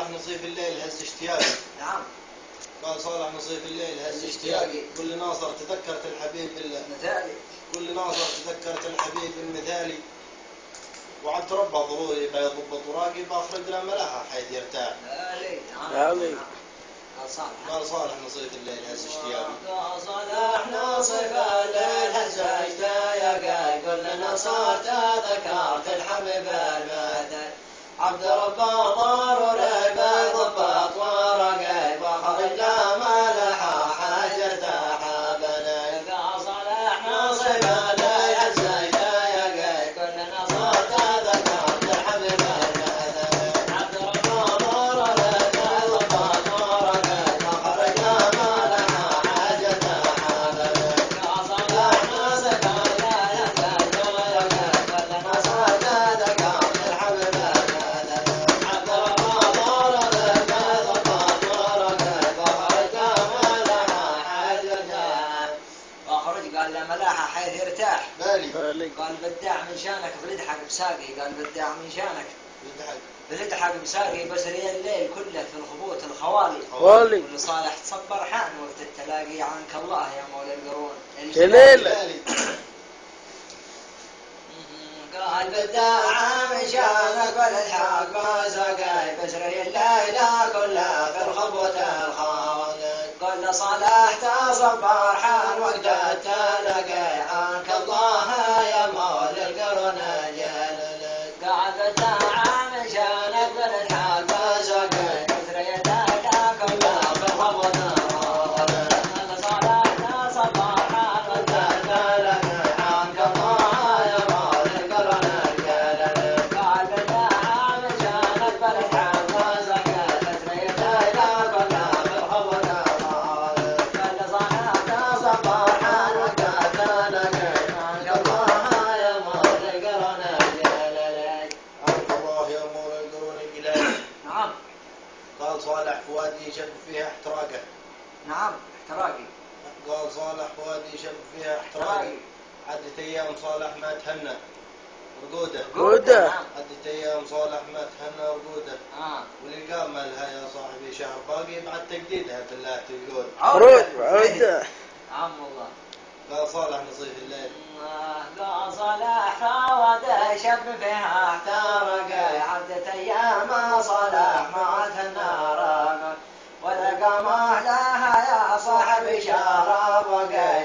صالح نصيف الليل هز اشتياقي. نعم. قال صالح نصيف الليل هز اشتياقي، كل ناصر تذكرت الحبيب المثالي، كل ناصر تذكرت الحبيب المثالي، وعدت ربه ضروري بيضبط وراقي، بخرج له ملاحة حيث يرتاح. نعم. قال صالح نصيف الليل هز اشتياقي. قال صالح نصيف الليل هز اشتياقي، كل نصر تذكرت الحبيب المثالي، عبد ربه ضروري بيضبط ورقي، بخرج له ملاحة حيث يرتاح بلي. قال صالح نصيف الليل هز اشتياقي، كل نصر تذكرت الحبيب المثالي، عبد ربه ضروري بيضبط ورقي، بخرج له ملاحة حيث يرتاح بلي. قال صالح نصيف الليل هز اشتياقي، كل نصر تذكرت الحبيب المثالي، عبد ربه ضروري بيضبط ورقي، بخرج له ملاحة حيث يرتاح. واخرج قال له ملاحة حيث يرتاح. بالي قال بدع من شانك بلدحق بساقي، قال بدع من شانك يضحك بلدحق بساقي، بسري الليل كله في الخبوط الخوالي، والي كل صالح تصبر حان وقت التلاقي، عنك الله يا مولى القرون جليلة. بالي قال بدع من شانك بلدحق بساقي، بسري الليل كله في الخبوط الخوالي، قال صالح تصبر حان وقت التلاقي، عنك الله يا مولى القرون الجليل. قال بدع من شانك بلدحق بساقي، بسري الليل كله في الخبوط الخوالي، قال صالح تصبر حان وقت التلاقي، عنك الله يا مولى القرون الجليل. قال بدع من شانك بلدحق بساقي، بسري الليل كله في الخبوط الخوالي، قال صالح تصبر حان وقت التلاقي، عنك الله يا مولى القرون الجليل. عنك الله يا مولى القرون الجلال. نعم. قال صالح فؤادي شب فيها احتراقه. نعم احتراقي. قال صالح فؤادي شب فيها احتراقي، عدت ايام صالح ما تهنى رقوده. قودة. نعم. عدت ايام صالح ما تهنى رقوده، آه. والإقامة لها يا صاحبي شهر باقي، بعد تجديدها بالله تلقون. عروض عودة. نعم والله. قال صالح نصيف الليل. قال صالح فواد شب فيها احترق، عدت ايام صالح ما تهنى رقم، والإقامة لها يا صاحبي شهر باقي،